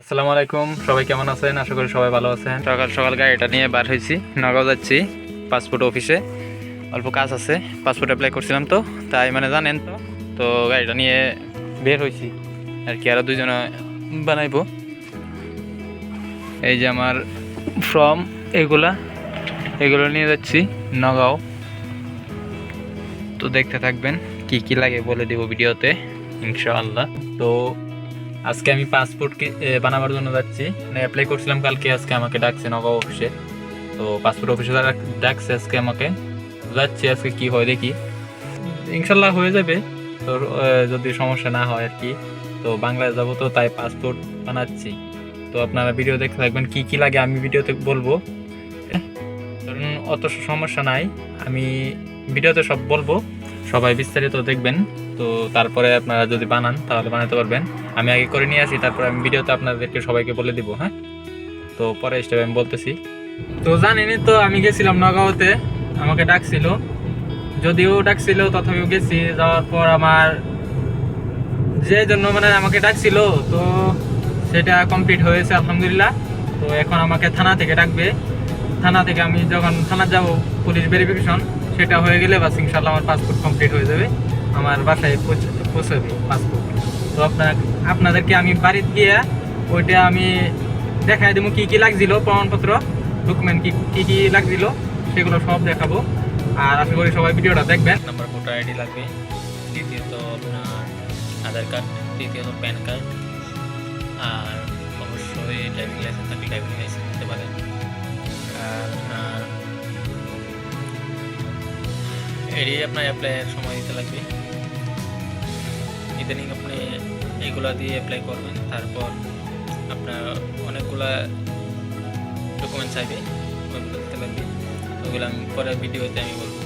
আসসালামু আলাইকুম, সবাই কেমন আছেন? আশা করি সবাই ভালো আছেন। সকাল সকাল গাড়িটা নিয়ে বার হয়েছি, নগাঁও যাচ্ছি পাসপোর্ট অফিসে। অল্প কাজ আছে, পাসপোর্ট অ্যাপ্লাই করছিলাম তো, তাই জানেন তো। তো গাড়িটা নিয়ে বের হয়েছি আর কি, আরও দুইজনে বানাইবো। এই যে আমার ফর্ম, এগুলো নিয়ে যাচ্ছি নগাঁও। তো দেখতে থাকবেন, কি কি লাগে বলে দেবো ভিডিওতে ইনশাআল্লাহ। তো আজকে আমি পাসপোর্ট বানাবার জন্য যাচ্ছি, অ্যাপ্লাই করছিলাম কালকে। আজকে আমাকে ডাকছে নগাঁও অফিসে, তো পাসপোর্ট অফিসে ডাকছে আজকে আমাকে। যাচ্ছি, আজকে কি হয় দেখি, ইনশাল্লাহ হয়ে যাবে। তো যদি সমস্যা না হয় আর কি। তো বাংলাদেশ যাবো, তো তাই পাসপোর্ট বানাচ্ছি। তো আপনারা ভিডিও দেখতে থাকবেন, কি কি লাগে আমি ভিডিওতে বলবো। কারণ অত সমস্যা নাই, আমি ভিডিওতে সব বলবো, সবাই বিস্তারিত দেখবেন। তো তারপরে আপনারা যদি বানান তাহলে বানাতে পারবেন। আমি আগে করে নিয়ে আসি, তারপরে আমি ভিডিওতে আপনাদেরকে সবাইকে বলে দিব। হ্যাঁ, তো পরে স্টেপ আমি বলতেছি। তো জানেনই তো, আমি গেছিলাম নগাঁওতে, আমাকে ডাকছিল, যদিও ডাকছিল তথাপিও গেছি। যাওয়ার পর আমার যে জন্য আমাকে ডাকছিল, তো সেটা কমপ্লিট হয়েছে আলহামদুলিল্লাহ। তো এখন আমাকে থানা থেকে ডাকবে। থানা থেকে আমি যখন থানা যাব, পুলিশ ভেরিফিকেশন সেটা হয়ে গেলে বাস ইনশাল্লাহ আমার পাসপোর্ট কমপ্লিট হয়ে যাবে, আমার বাসায় পৌঁছাবে পাসপোর্ট। তো আপনাদেরকে আমি বাড়িতে গিয়ে ওইটা আমি দেখাই দেবো, কী কী লাগছিল, প্রমাণপত্র ডকুমেন্ট কী কী লাগছিল সেগুলো সব দেখাবো। আর আশা করি সবাই ভিডিওটা দেখবেন। নাম্বার ভোটার আইডি লাগবে, দ্বিতীয়ত আপনার আধার কার্ড, তৃতীয়ত প্যান কার্ড, আর অবশ্যই ড্রাইভিং লাইসেন্স থাকলে ড্রাইভিং লাইসেন্স দিতে পারেন। আর আপনার আপনার অ্যাপ্লাইয়ের সময় দিতে লাগবে। ইদানিং আপনি এইগুলা দিয়ে অ্যাপ্লাই করবেন, তারপর আপনার অনেকগুলা ডকুমেন্টস চাইবে, ওইগুলো দিতে লাগবে। ওইগুলো আমি পরের ভিডিওতে আমি বলবো।